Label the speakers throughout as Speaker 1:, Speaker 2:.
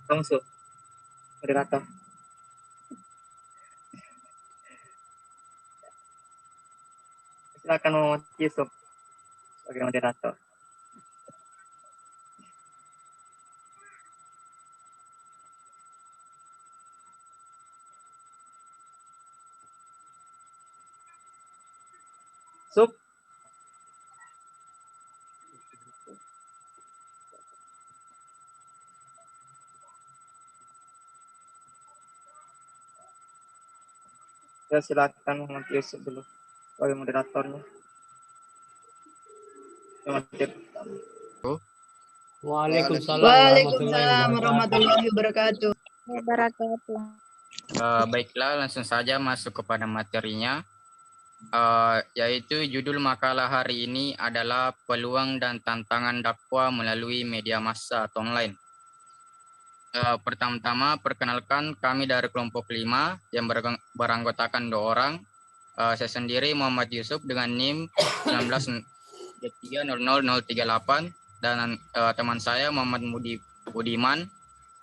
Speaker 1: Langsung, moderator. Silakan Muhammad Yusuf sebagai moderator. Sup. Ya, silakan Muhammad Yusuf dulu sebagai moderatornya.
Speaker 2: Waalaikumsalam warahmatullahi wabarakatuh.
Speaker 3: Baiklah, langsung saja masuk kepada materinya, yaitu judul makalah hari ini adalah peluang dan tantangan dakwah melalui media massa atau online. Pertama-tama perkenalkan kami dari kelompok 5 yang beranggotakan 2 orang. Saya sendiri Muhammad Yusuf dengan NIM 19.300.038 dan teman saya Muhammad Budiman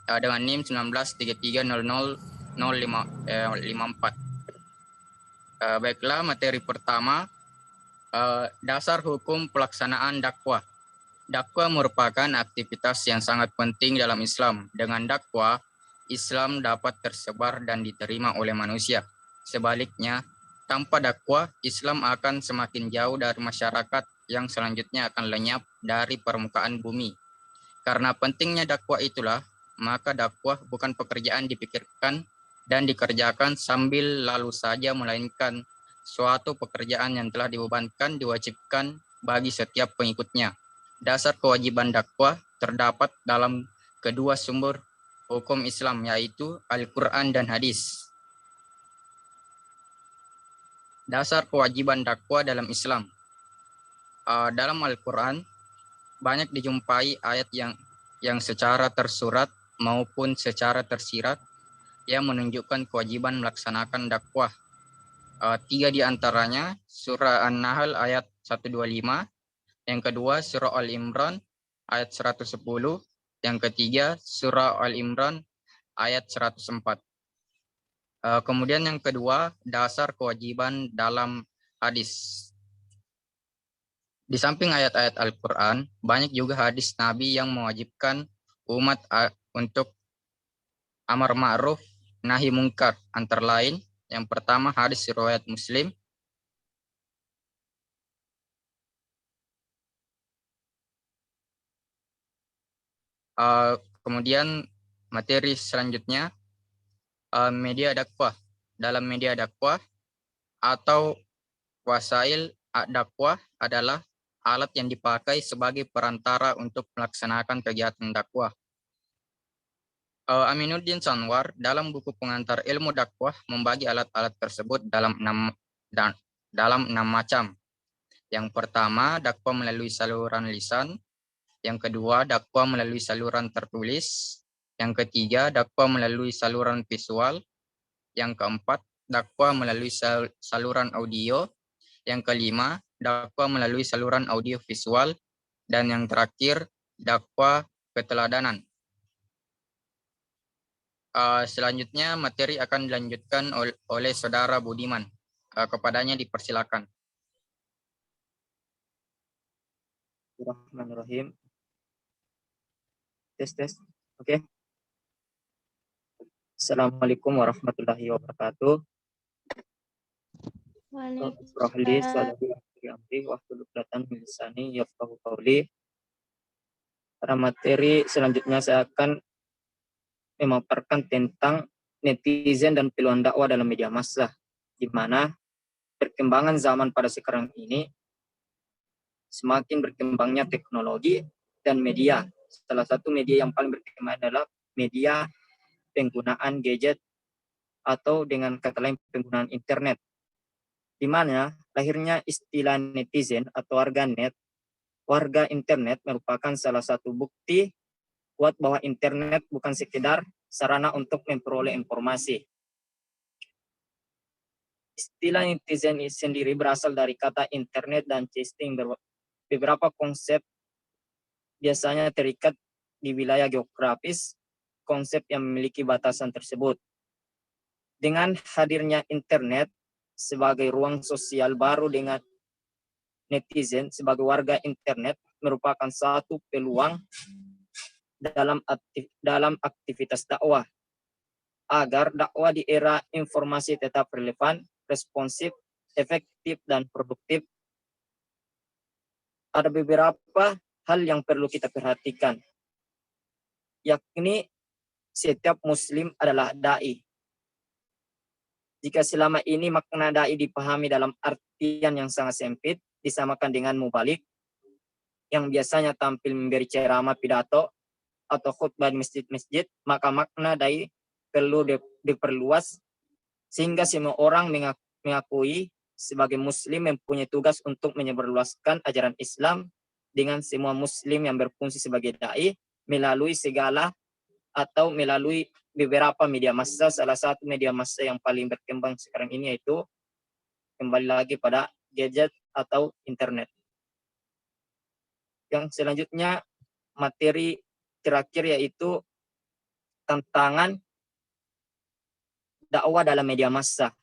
Speaker 3: dengan NIM 19.300.054. Baiklah, materi pertama, dasar hukum pelaksanaan dakwah. Dakwah merupakan aktivitas yang sangat penting dalam Islam. Dengan dakwah, Islam dapat tersebar dan diterima oleh manusia. Sebaliknya, tanpa dakwah, Islam akan semakin jauh dari masyarakat yang selanjutnya akan lenyap dari permukaan bumi. Karena pentingnya dakwah itulah, maka dakwah bukan pekerjaan dipikirkan dan dikerjakan sambil lalu saja, melainkan suatu pekerjaan yang telah diwajibkan bagi setiap pengikutnya. Dasar kewajiban dakwah terdapat dalam kedua sumber hukum Islam, yaitu Al-Quran dan Hadis. Dasar kewajiban dakwah dalam Islam. Dalam Al-Quran banyak dijumpai ayat yang secara tersurat maupun secara tersirat yang menunjukkan kewajiban melaksanakan dakwah. 3 di antaranya surah An-Nahl ayat 125, yang kedua surah Al-Imran ayat 110, yang ketiga surah Al-Imran ayat 104. Kemudian yang kedua, dasar kewajiban dalam hadis. Di samping ayat-ayat Al-Quran, banyak juga hadis Nabi yang mewajibkan umat untuk amar ma'ruf nahi mungkar. Antara lain, yang pertama hadis riwayat Muslim. Kemudian materi selanjutnya, media dakwah. Dalam media dakwah atau wasail dakwah adalah alat yang dipakai sebagai perantara untuk melaksanakan kegiatan dakwah. Aminuddin Sanwar dalam buku pengantar ilmu dakwah membagi alat-alat tersebut dalam 6 macam. Yang pertama, dakwah melalui saluran lisan. Yang kedua, dakwah melalui saluran tertulis. Yang ketiga, dakwah melalui saluran visual. Yang keempat, dakwah melalui saluran audio. Yang kelima, dakwah melalui saluran audio visual. Dan yang terakhir, dakwah keteladanan. Selanjutnya, materi akan dilanjutkan oleh Saudara Budiman. Kepadanya dipersilakan.
Speaker 1: Bismillahirrahmanirrahim. Tes. Oke. Assalamualaikum warahmatullahi wabarakatuh. Pada materi selanjutnya saya akan memaparkan tentang netizen dan peluang dakwah dalam media massa, di mana perkembangan zaman pada sekarang ini semakin berkembangnya teknologi dan media. Salah satu media yang paling berkembang adalah media penggunaan gadget atau dengan kata lain penggunaan internet, di mana lahirnya istilah netizen atau warga internet merupakan salah satu bukti kuat bahwa internet bukan sekedar sarana untuk memperoleh informasi. Istilah netizen sendiri berasal dari kata internet dan chatting. Beberapa konsep biasanya terikat di wilayah geografis konsep yang memiliki batasan tersebut. Dengan hadirnya internet sebagai ruang sosial baru dengan netizen sebagai warga internet merupakan satu peluang dalam aktivitas dakwah agar dakwah di era informasi tetap relevan, responsif, efektif, dan produktif. Ada beberapa hal yang perlu kita perhatikan, yakni setiap muslim adalah da'i. Jika selama ini makna da'i dipahami dalam artian yang sangat sempit, disamakan dengan mubalik, yang biasanya tampil memberi ceramah, pidato, atau khutbah di masjid-masjid, maka makna da'i perlu diperluas sehingga semua orang mengakui sebagai muslim mempunyai tugas untuk menyebarluaskan ajaran Islam dengan semua muslim yang berfungsi sebagai da'i melalui melalui beberapa media massa. Salah satu media massa yang paling berkembang sekarang ini yaitu kembali lagi pada gadget atau internet. Yang selanjutnya materi terakhir yaitu tantangan dakwah dalam media massa.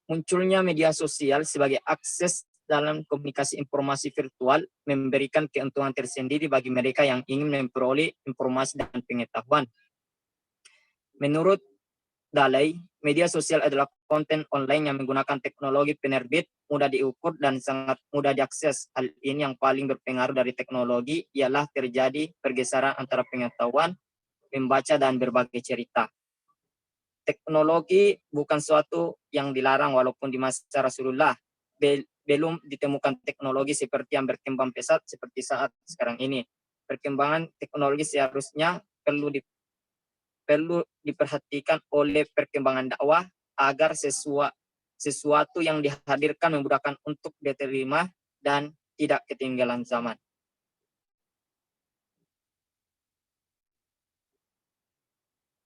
Speaker 1: Munculnya media sosial sebagai akses dalam komunikasi informasi virtual memberikan keuntungan tersendiri bagi mereka yang ingin memperoleh informasi dan pengetahuan. Menurut Dalai, media sosial adalah konten online yang menggunakan teknologi penerbit, mudah diukur dan sangat mudah diakses. Hal ini yang paling berpengaruh dari teknologi ialah terjadi pergeseran antara pengetahuan, membaca, dan berbagai cerita. Teknologi bukan suatu yang dilarang, walaupun di masa Rasulullah belum ditemukan teknologi seperti yang berkembang pesat seperti saat sekarang ini. Perkembangan teknologi seharusnya perlu diperhatikan oleh perkembangan dakwah agar sesuatu yang dihadirkan memudahkan untuk diterima dan tidak ketinggalan zaman.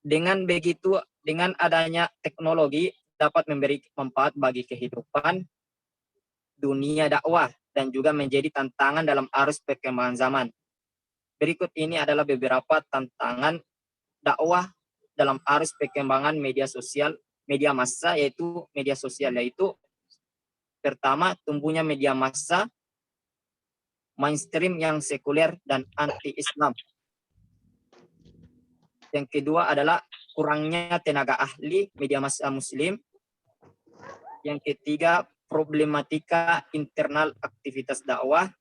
Speaker 1: Dengan begitu, dengan adanya teknologi dapat memberi manfaat bagi kehidupan dunia dakwah dan juga menjadi tantangan dalam arus perkembangan zaman. Berikut ini adalah beberapa tantangan dakwah dalam arus perkembangan media sosial, media massa, yaitu media sosial, yaitu pertama, tumbuhnya media massa mainstream yang sekuler dan anti-Islam. Yang kedua adalah kurangnya tenaga ahli media massa muslim. Yang ketiga, problematika internal aktivitas dakwah.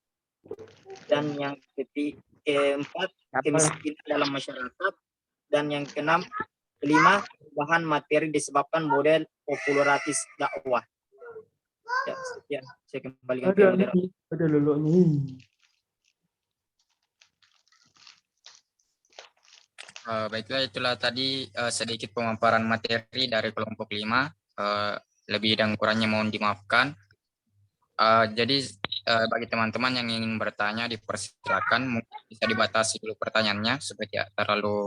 Speaker 1: Dan yang keempat, kemiskinan dalam masyarakat. Dan yang kelima, bahan materi disebabkan model popularitas dakwah. Ya, sekian. Saya kembalikan ke moderator.
Speaker 4: Ada lulu nih.
Speaker 3: Baiklah, itulah tadi sedikit pemaparan materi dari kelompok 5. Lebih dan kurangnya mohon dimaafkan. Jadi bagi teman-teman yang ingin bertanya dipersilakan, mungkin bisa dibatasi dulu pertanyaannya supaya tidak terlalu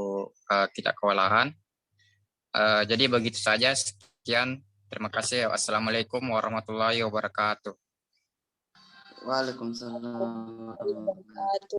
Speaker 3: kita kewalahan. Jadi begitu saja, sekian. Terima kasih. Wassalamualaikum warahmatullahi wabarakatuh.
Speaker 5: Waalaikumsalam warahmatullahi wabarakatuh.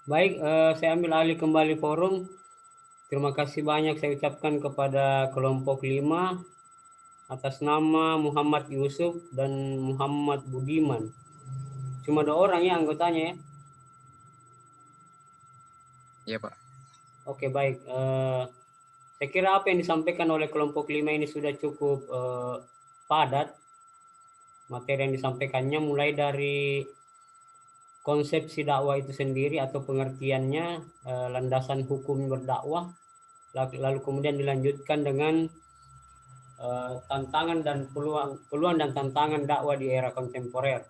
Speaker 4: Baik, saya ambil alih kembali forum. Terima kasih banyak saya ucapkan kepada kelompok 5 atas nama Muhammad Yusuf dan Muhammad Budiman. Cuma 2 orang ya anggotanya ya?
Speaker 3: Iya, Pak.
Speaker 4: Oke, baik. Saya kira apa yang disampaikan oleh kelompok 5 ini sudah cukup padat. Materi yang disampaikannya mulai dari konsepsi dakwah itu sendiri atau pengertiannya, landasan hukum berdakwah, lalu kemudian dilanjutkan dengan tantangan dan peluang dan tantangan dakwah di era kontemporer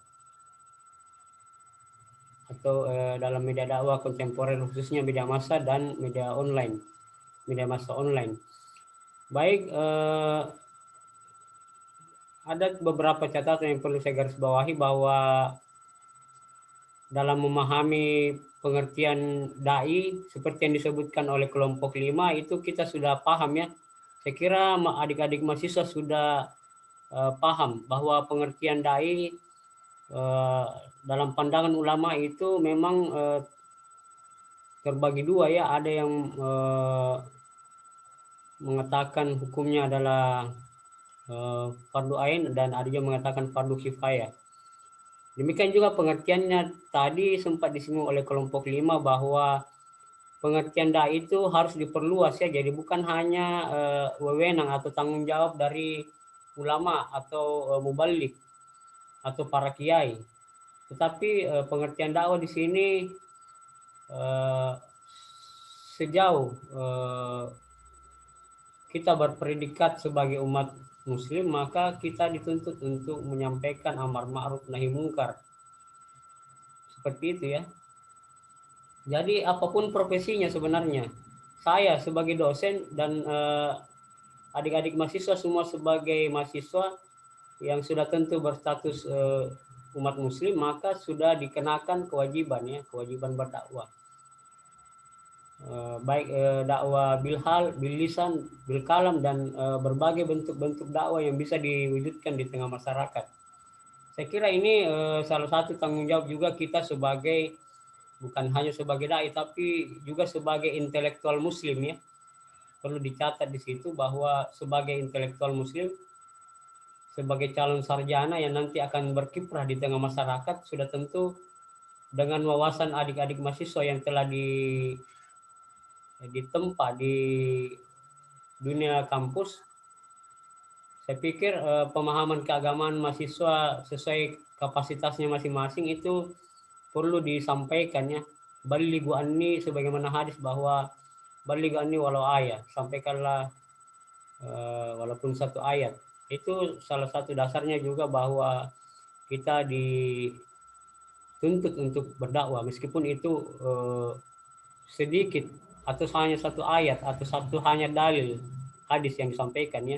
Speaker 4: atau dalam media dakwah kontemporer, khususnya media massa dan media massa online. Baik, ada beberapa catatan yang perlu saya garis bawahi bahwa dalam memahami pengertian dai seperti yang disebutkan oleh kelompok 5 itu kita sudah paham ya. Saya kira adik-adik mahasiswa sudah paham bahwa pengertian dai dalam pandangan ulama itu memang terbagi dua ya. Ada yang mengatakan hukumnya adalah fardu ain dan ada yang mengatakan fardu kifayah. Demikian juga pengertiannya tadi sempat disinggung oleh kelompok 5 bahwa pengertian dai itu harus diperluas ya. Jadi bukan hanya wewenang atau tanggung jawab dari ulama atau mubalik atau para kiai. Tetapi pengertian dakwah di sini sejauh kita berpredikat sebagai umat muslim, maka kita dituntut untuk menyampaikan amar ma'ruf nahi mungkar. Seperti itu ya. Jadi apapun profesinya sebenarnya, saya sebagai dosen dan adik-adik mahasiswa semua sebagai mahasiswa yang sudah tentu berstatus umat muslim, maka sudah dikenakan kewajiban ya, kewajiban berdakwah. Baik dakwah bilhal, bil lisan, bil kalam, dan berbagai bentuk-bentuk dakwah yang bisa diwujudkan di tengah masyarakat. Saya kira ini salah satu tanggung jawab juga kita sebagai, bukan hanya sebagai dai tapi juga sebagai intelektual muslim ya. Perlu dicatat di situ bahwa sebagai intelektual muslim, sebagai calon sarjana yang nanti akan berkiprah di tengah masyarakat, sudah tentu dengan wawasan adik-adik mahasiswa yang telah ditempa di dunia kampus, saya pikir pemahaman keagamaan mahasiswa sesuai kapasitasnya masing-masing itu perlu disampaikan ya. Balighu anni, sebagaimana hadis bahwa balighu anni walau ayat, sampaikanlah walaupun satu ayat. Itu salah satu dasarnya juga bahwa kita dituntut untuk berdakwah meskipun itu sedikit atau hanya satu ayat atau satu hanya dalil hadis yang disampaikan ya.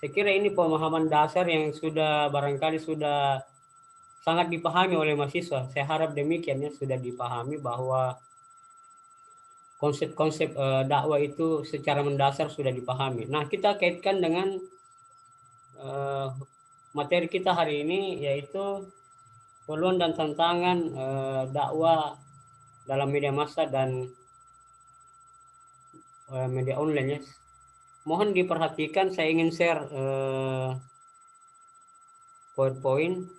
Speaker 4: Saya kira ini pemahaman dasar yang sudah barangkali sudah sangat dipahami oleh mahasiswa. Saya harap demikian ya, sudah dipahami bahwa konsep-konsep dakwah itu secara mendasar sudah dipahami. Nah, kita kaitkan dengan materi kita hari ini, yaitu peluang dan tantangan dakwah dalam media massa dan media online ya. Mohon diperhatikan, saya ingin share PowerPoint.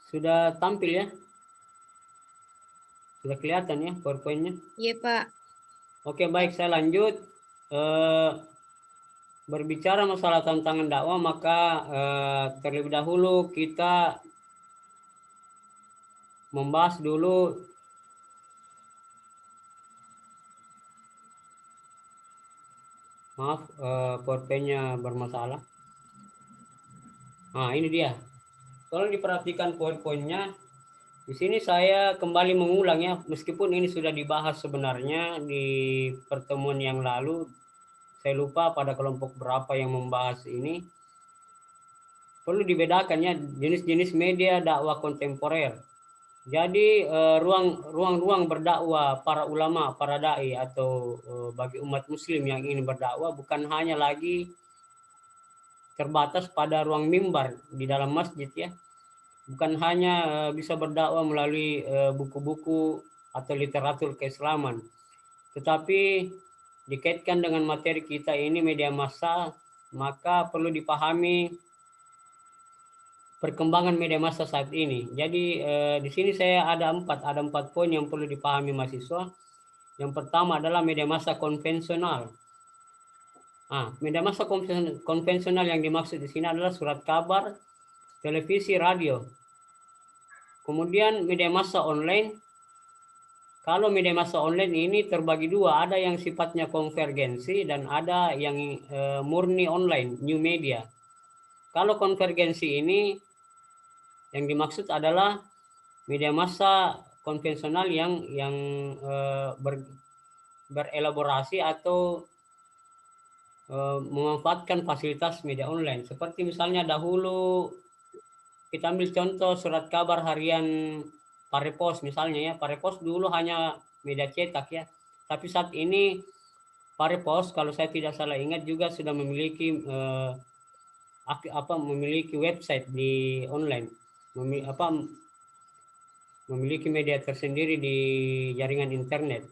Speaker 4: Sudah tampil ya? Sudah kelihatan ya PowerPoint-nya?
Speaker 2: Iya, Pak.
Speaker 4: Oke, baik, saya lanjut. Berbicara masalah tantangan dakwah, maka terlebih dahulu kita membahas dulu maaf, PowerPoint-nya bermasalah. Nah, ini dia. Tolong diperhatikan PowerPoint-nya. Di sini saya kembali mengulang ya, meskipun ini sudah dibahas sebenarnya di pertemuan yang lalu. Saya lupa pada kelompok berapa yang membahas ini. Perlu dibedakan ya, jenis-jenis media dakwah kontemporer. Jadi ruang-ruang berdakwah para ulama, para dai atau bagi umat muslim yang ingin berdakwah bukan hanya lagi terbatas pada ruang mimbar di dalam masjid ya. Bukan hanya bisa berdakwah melalui buku-buku atau literatur keislaman. Tetapi dikaitkan dengan materi kita ini media massa, maka perlu dipahami perkembangan media massa saat ini. Jadi di sini saya ada empat poin yang perlu dipahami mahasiswa. Yang pertama adalah media massa konvensional. Media massa konvensional yang dimaksud di sini adalah surat kabar, televisi, radio. Kemudian media massa online. Kalau media massa online ini terbagi dua, ada yang sifatnya konvergensi dan ada yang murni online, new media. Kalau konvergensi ini yang dimaksud adalah media massa konvensional yang berelaborasi atau memanfaatkan fasilitas media online. Seperti misalnya dahulu kita ambil contoh surat kabar harian Parepos misalnya ya. Parepos dulu hanya media cetak ya. Tapi saat ini Parepos kalau saya tidak salah ingat juga sudah memiliki memiliki website di online. Memiliki media tersendiri di jaringan internet.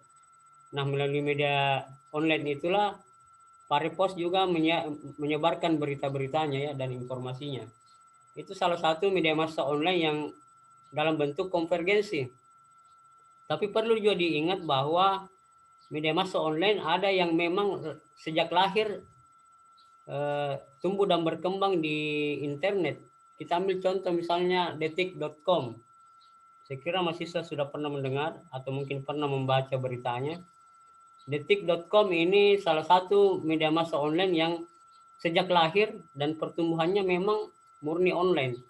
Speaker 4: Nah, melalui media online itulah Parepos juga menyebarkan berita-beritanya ya dan informasinya. Itu salah satu media massa online yang dalam bentuk konvergensi. Tapi perlu juga diingat bahwa media massa online ada yang memang sejak lahir tumbuh dan berkembang di internet. Kita ambil contoh misalnya detik.com. Saya kira mahasiswa sudah pernah mendengar atau mungkin pernah membaca beritanya. Detik.com ini salah satu media massa online yang sejak lahir dan pertumbuhannya memang murni online.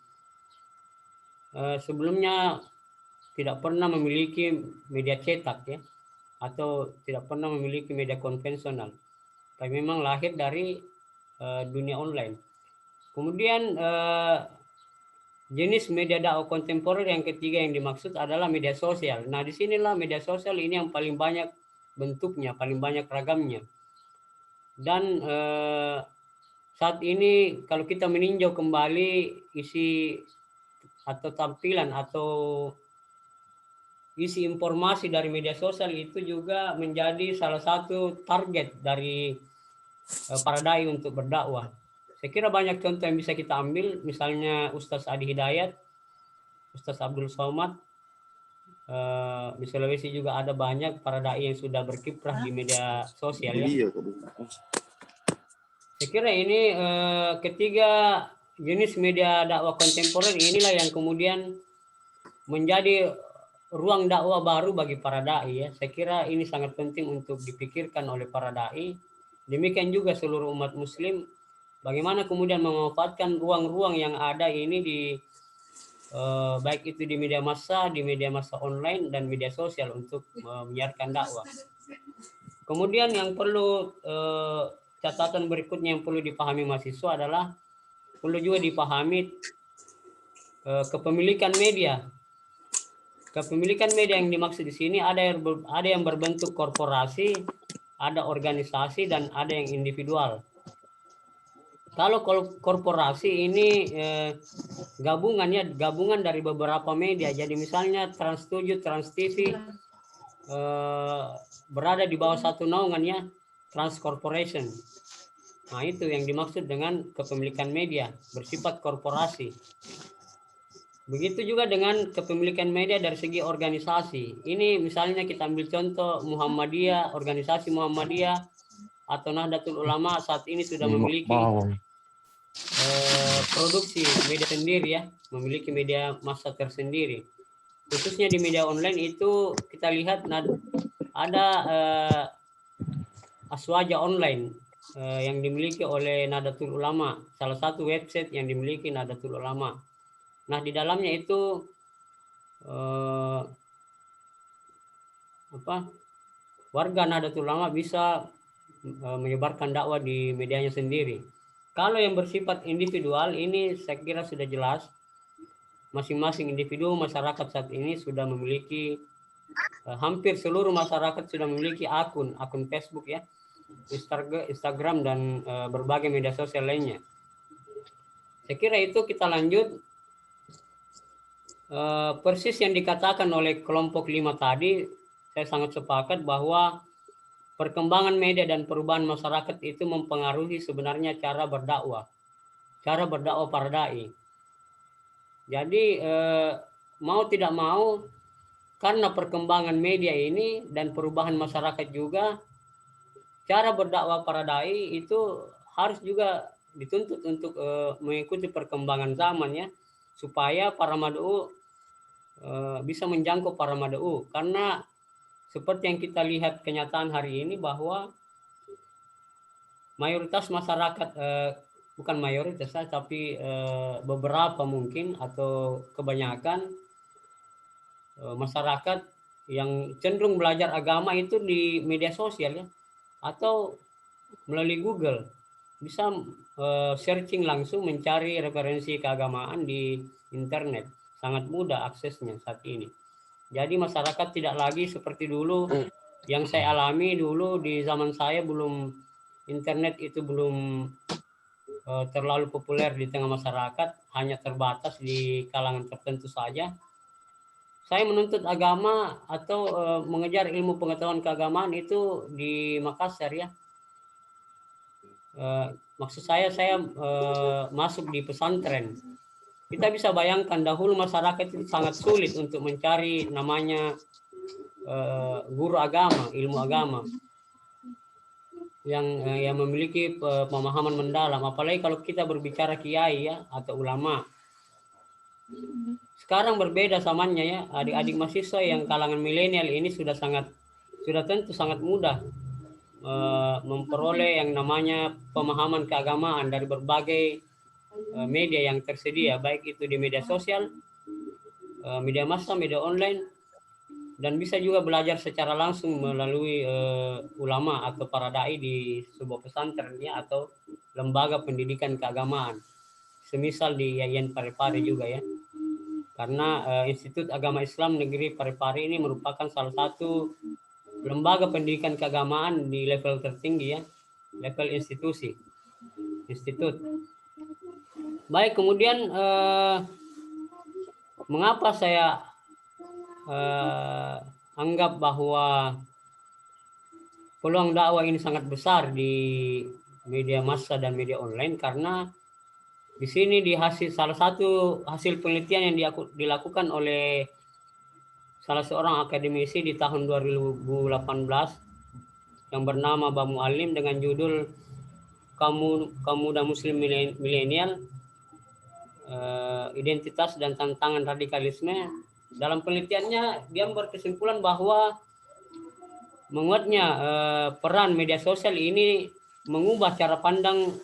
Speaker 4: Sebelumnya tidak pernah memiliki media cetak ya, atau tidak pernah memiliki media konvensional. Tapi memang lahir dari dunia online. Kemudian jenis media dakwah kontemporer yang ketiga yang dimaksud adalah media sosial. Nah, disinilah media sosial ini yang paling banyak bentuknya, paling banyak ragamnya. Dan saat ini kalau kita meninjau kembali isi atau tampilan atau isi informasi dari media sosial itu juga menjadi salah satu target dari para dai untuk berdakwah. Saya kira banyak contoh yang bisa kita ambil, misalnya Ustaz Adi Hidayat, Ustaz Abdul Somad, di Sulawesi juga ada banyak para dai yang sudah berkiprah di media sosial ya. Saya kira ini ketiga jenis media dakwah kontemporer inilah yang kemudian menjadi ruang dakwah baru bagi para dai ya. Saya kira ini sangat penting untuk dipikirkan oleh para dai. Demikian juga seluruh umat muslim, bagaimana kemudian memanfaatkan ruang-ruang yang ada ini di baik itu di media massa online dan media sosial untuk menyiarkan dakwah. Kemudian yang perlu catatan berikutnya yang perlu dipahami mahasiswa adalah perlu juga dipahami kepemilikan media. Kepemilikan media yang dimaksud di sini ada yang berbentuk korporasi, ada organisasi, dan ada yang individual. Kalau korporasi ini gabungan dari beberapa media. Jadi misalnya Trans 7, Trans TV berada di bawah satu naungan ya, Trans Corporation. Nah, itu yang dimaksud dengan kepemilikan media bersifat korporasi. Begitu juga dengan kepemilikan media dari segi organisasi. Ini misalnya kita ambil contoh Muhammadiyah, organisasi Muhammadiyah atau Nahdlatul Ulama saat ini sudah memiliki produksi media sendiri ya, memiliki media massa tersendiri. Khususnya di media online itu kita lihat ada Aswaja Online yang dimiliki oleh Nahdlatul Ulama, salah satu website yang dimiliki Nahdlatul Ulama. Nah, di dalamnya itu warga Nahdlatul Ulama bisa menyebarkan dakwah di medianya sendiri. Kalau yang bersifat individual ini saya kira sudah jelas. Masing-masing individu masyarakat saat ini sudah memiliki hampir seluruh masyarakat sudah memiliki akun Facebook ya, Instagram dan berbagai media sosial lainnya. Saya kira itu kita lanjut. Persis yang dikatakan oleh kelompok 5 tadi, saya sangat sepakat bahwa perkembangan media dan perubahan masyarakat itu mempengaruhi sebenarnya cara berdakwah para dai. Jadi mau tidak mau, karena perkembangan media ini dan perubahan masyarakat juga, cara berdakwah para dai itu harus juga dituntut untuk mengikuti perkembangan zaman ya, supaya para mad'u bisa menjangkau para mad'u. Karena seperti yang kita lihat kenyataan hari ini bahwa mayoritas masyarakat, bukan mayoritas tapi beberapa mungkin atau kebanyakan masyarakat yang cenderung belajar agama itu di media sosial ya, atau melalui Google. Bisa searching langsung mencari referensi keagamaan di internet. Sangat mudah aksesnya saat ini. Jadi masyarakat tidak lagi seperti dulu yang saya alami dulu di zaman saya belum internet itu belum terlalu populer di tengah masyarakat, hanya terbatas di kalangan tertentu saja. Saya menuntut agama atau mengejar ilmu pengetahuan keagamaan itu di Makassar ya. Maksud saya masuk di pesantren. Kita bisa bayangkan dahulu masyarakat itu sangat sulit untuk mencari namanya guru agama, ilmu agama yang memiliki pemahaman mendalam. Apalagi kalau kita berbicara kiai ya atau ulama. Sekarang berbeda zamannya ya. Adik-adik mahasiswa yang kalangan milenial ini sudah tentu sangat mudah memperoleh yang namanya pemahaman keagamaan dari berbagai media yang tersedia, baik itu di media sosial, media massa, media online, dan bisa juga belajar secara langsung melalui ulama atau para dai di sebuah pesantren ya, atau lembaga pendidikan keagamaan, semisal di Yayan Parepare juga ya. Karena Institut Agama Islam Negeri Parepare ini merupakan salah satu lembaga pendidikan keagamaan di level tertinggi ya, level institut. Baik, kemudian mengapa saya anggap bahwa peluang dakwah ini sangat besar di media massa dan media online? Karena di sini salah satu hasil penelitian yang dilakukan oleh salah seorang akademisi di tahun 2018 yang bernama Bamu Alim dengan judul Kamu dan Muslim Milenial, Identitas dan Tantangan Radikalisme. Dalam penelitiannya dia berkesimpulan bahwa menguatnya peran media sosial ini mengubah cara pandang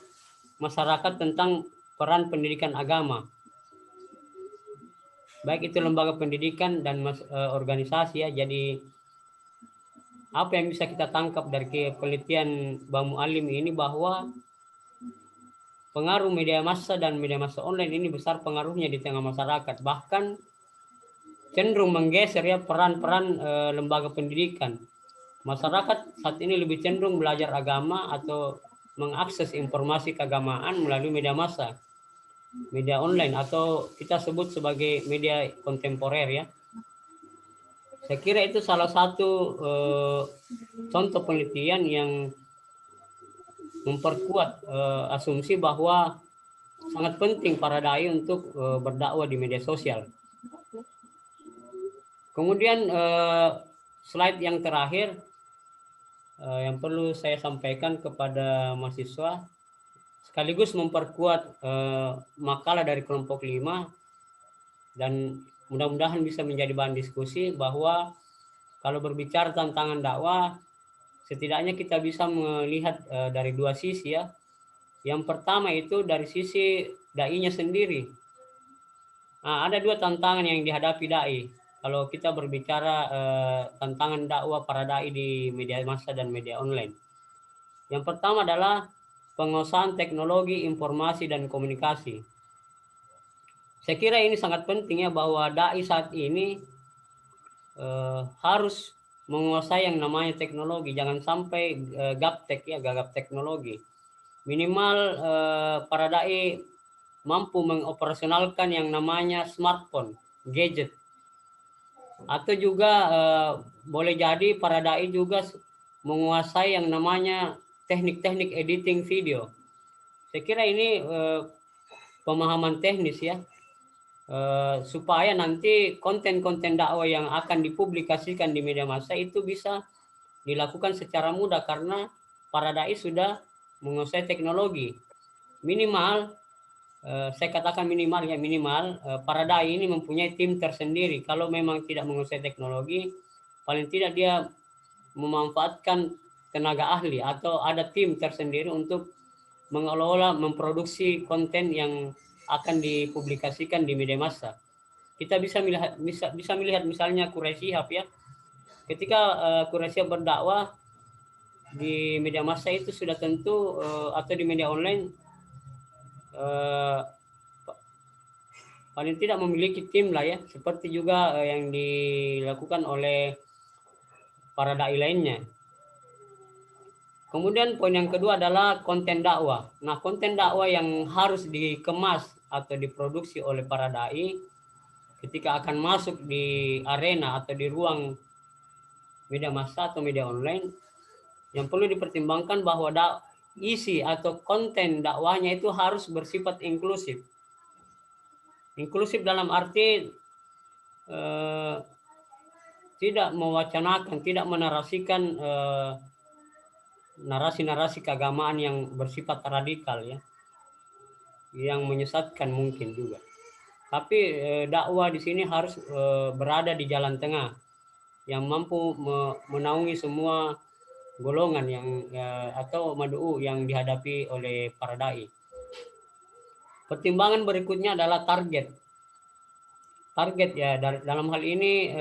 Speaker 4: masyarakat tentang peran pendidikan agama, baik itu lembaga pendidikan dan organisasi ya. Jadi apa yang bisa kita tangkap dari penelitian Bamu Alim ini, bahwa pengaruh media massa dan media massa online ini besar pengaruhnya di tengah masyarakat, bahkan cenderung menggeser ya peran-peran lembaga pendidikan. Masyarakat saat ini lebih cenderung belajar agama atau mengakses informasi keagamaan melalui media massa, media online, atau kita sebut sebagai media kontemporer ya. Saya kira itu salah satu contoh penelitian yang memperkuat asumsi bahwa sangat penting para dai untuk berdakwah di media sosial. Kemudian slide yang terakhir yang perlu saya sampaikan kepada mahasiswa, sekaligus memperkuat makalah dari kelompok 5, dan mudah-mudahan bisa menjadi bahan diskusi, bahwa kalau berbicara tantangan dakwah, setidaknya kita bisa melihat dari dua sisi ya. Yang pertama itu dari sisi dai-nya sendiri. Nah, ada dua tantangan yang dihadapi dai kalau kita berbicara tantangan dakwah para dai di media massa dan media online. Yang pertama adalah penguasaan teknologi informasi dan komunikasi. Saya kira ini sangat penting ya, bahwa dai saat ini harus menguasai yang namanya teknologi. Jangan sampai gaptek ya, gagap teknologi. Minimal para dai mampu mengoperasionalkan yang namanya smartphone, gadget. Atau juga boleh jadi para dai juga menguasai yang namanya teknik-teknik editing video. Saya kira ini pemahaman teknis ya, supaya nanti konten-konten dakwah yang akan dipublikasikan di media massa itu bisa dilakukan secara mudah, karena para dai sudah menguasai teknologi. Minimal saya katakan minimal para dai ini mempunyai tim tersendiri. Kalau memang tidak menguasai teknologi, paling tidak dia memanfaatkan tenaga ahli atau ada tim tersendiri untuk mengelola, memproduksi konten yang akan dipublikasikan di media massa. Kita bisa melihat misalnya Quraish Shihab ya, ketika kurang siap berdakwah di media massa itu sudah tentu atau di media online paling tidak memiliki tim lah ya, seperti juga yang dilakukan oleh para dai lainnya. Kemudian poin yang kedua adalah konten dakwah. Nah, konten dakwah yang harus dikemas atau diproduksi oleh para dai ketika akan masuk di arena atau di ruang media massa atau media online, yang perlu dipertimbangkan bahwa isi atau konten dakwahnya itu harus bersifat inklusif. Inklusif dalam arti tidak mewacanakan, tidak menarasikan narasi-narasi keagamaan yang bersifat radikal ya, yang menyesatkan mungkin juga. Tapi dakwah di sini harus berada di jalan tengah, yang mampu menaungi semua golongan yang atau mad'u yang dihadapi oleh para dai. Pertimbangan berikutnya adalah target. Target ya, dalam hal ini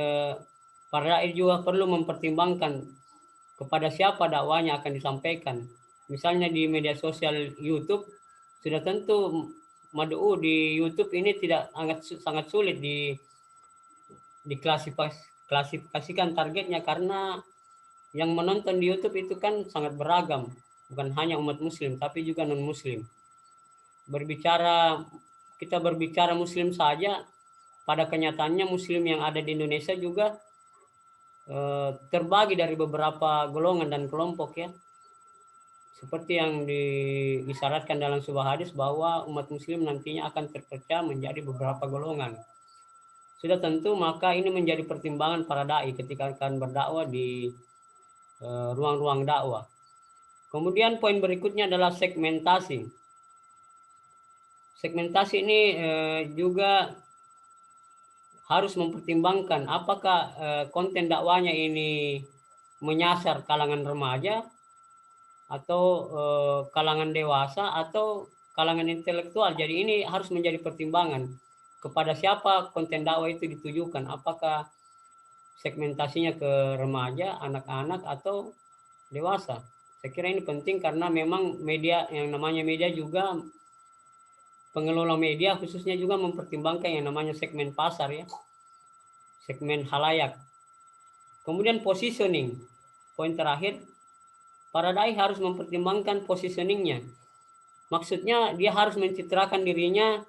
Speaker 4: para dai juga perlu mempertimbangkan kepada siapa dakwanya akan disampaikan. Misalnya di media sosial YouTube, sudah tentu mad'u di YouTube ini tidak sangat sulit diklasifikasikan targetnya, karena yang menonton di YouTube itu kan sangat beragam, bukan hanya umat muslim tapi juga non muslim. Kita berbicara muslim saja, pada kenyataannya muslim yang ada di Indonesia juga terbagi dari beberapa golongan dan kelompok ya. Seperti yang disyaratkan dalam sebuah hadis bahwa umat muslim nantinya akan terpecah menjadi beberapa golongan. Sudah tentu maka ini menjadi pertimbangan para dai ketika akan berdakwah di ruang-ruang dakwah. Kemudian poin berikutnya adalah segmentasi. Segmentasi ini juga harus mempertimbangkan apakah konten dakwanya ini menyasar kalangan remaja atau kalangan dewasa atau kalangan intelektual. Jadi ini harus menjadi pertimbangan kepada siapa konten dakwah itu ditujukan, apakah segmentasinya ke remaja, anak-anak atau dewasa. Saya kira ini penting karena memang media, yang namanya media juga, pengelola media khususnya juga mempertimbangkan yang namanya segmen pasar ya, segmen halayak. Kemudian positioning, poin terakhir, para dai harus mempertimbangkan positioningnya. Maksudnya dia harus mencitrakan dirinya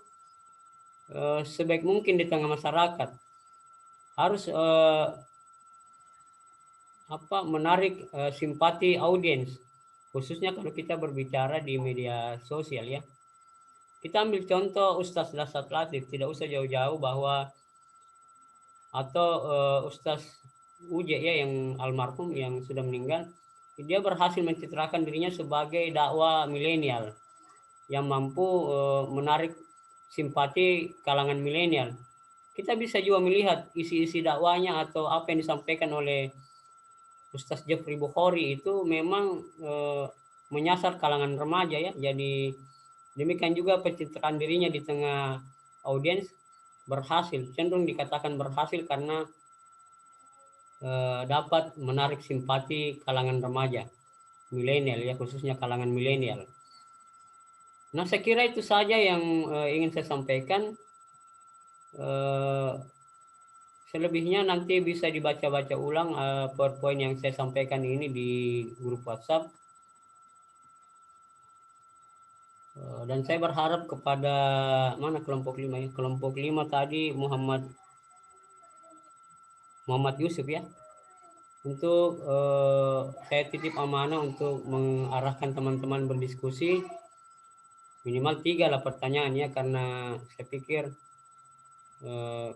Speaker 4: sebaik mungkin di tengah masyarakat, harus menarik simpati audiens, khususnya kalau kita berbicara di media sosial ya. Kita ambil contoh Ustaz Dasat Latif, tidak usah jauh-jauh bahwa atau Ustaz Uje ya, yang almarhum yang sudah meninggal, dia berhasil mencitrakan dirinya sebagai dakwah milenial yang mampu menarik simpati kalangan milenial. Kita bisa juga melihat isi-isi dakwanya atau apa yang disampaikan oleh Ustaz Jeffrey Bukhari itu memang menyasar kalangan remaja ya. Jadi demikian juga pencitraan dirinya di tengah audiens berhasil, cenderung dikatakan berhasil karena dapat menarik simpati kalangan remaja milenial ya, khususnya kalangan milenial. Nah, saya kira itu saja yang ingin saya sampaikan. Selebihnya nanti bisa dibaca-baca ulang PowerPoint yang saya sampaikan ini di grup WhatsApp. Dan saya berharap kepada mana kelompok 5 ya? Kelompok 5 tadi Muhammad Yusuf ya. Untuk saya titip amanah untuk mengarahkan teman-teman berdiskusi. Minimal 3 lah pertanyaannya, karena saya pikir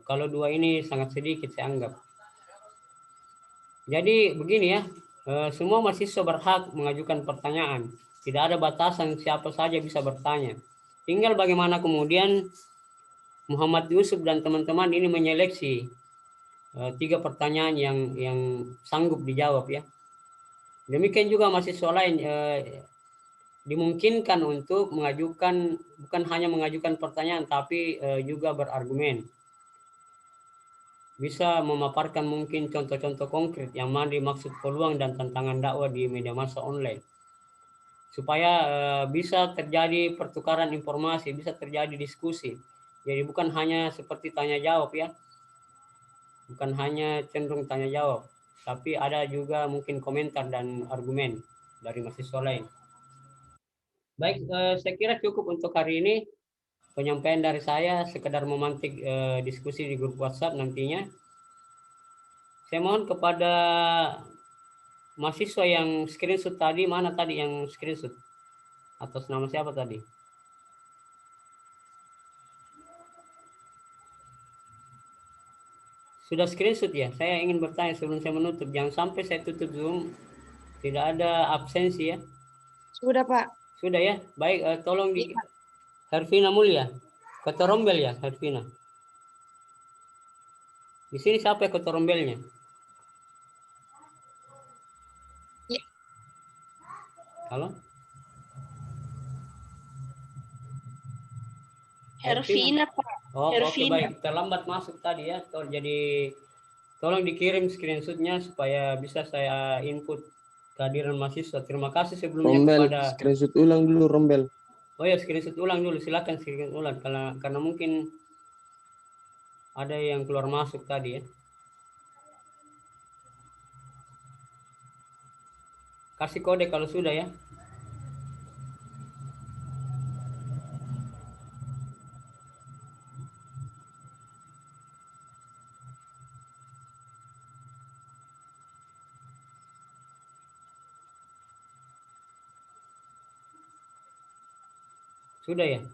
Speaker 4: kalau 2 ini sangat sedikit saya anggap. Jadi begini ya, semua mahasiswa berhak mengajukan pertanyaan. Tidak ada batasan, siapa saja bisa bertanya. Tinggal bagaimana kemudian Muhammad Yusuf dan teman-teman ini menyeleksi 3 pertanyaan yang sanggup dijawab ya. Demikian juga mahasiswa lain dimungkinkan untuk mengajukan, bukan hanya mengajukan pertanyaan tapi juga berargumen. bisa memaparkan mungkin contoh-contoh konkret yang mana dimaksud peluang dan tantangan dakwah di media massa online, supaya bisa terjadi pertukaran informasi, bisa terjadi diskusi. Jadi bukan hanya seperti tanya jawab ya, bukan hanya cenderung tanya jawab, tapi ada juga mungkin komentar dan argumen dari mahasiswa lain. Baik, saya kira cukup untuk hari ini. Penyampaian dari saya sekedar memantik diskusi di grup WhatsApp nantinya. Saya mohon kepada mahasiswa yang screenshot tadi, mana tadi yang screenshot? Atas nama siapa tadi? Sudah screenshot ya? Saya ingin bertanya sebelum saya menutup. Jangan sampai saya tutup Zoom, tidak ada absensi ya.
Speaker 5: Sudah, Pak.
Speaker 4: Sudah ya? Baik, tolong di Hervina Mulia. Ketua Rombel ya, Hervina. Di sini siapa ya ketua Rombelnya?
Speaker 5: Ya.
Speaker 4: Halo?
Speaker 5: Hervina, Pak.
Speaker 4: Oh, oke,
Speaker 5: Hervina.
Speaker 4: baik. Terlambat masuk tadi ya. Jadi tolong dikirim screenshotnya supaya bisa saya input kehadiran mahasiswa. Terima kasih sebelumnya
Speaker 6: Rombel,
Speaker 4: kepada.
Speaker 6: screenshot ulang dulu Rombel.
Speaker 4: Oh ya, screenshot ulang dulu. Silakan screenshot ulang karena mungkin ada yang keluar masuk tadi ya. Kasih kode kalau sudah ya. Sudah ya?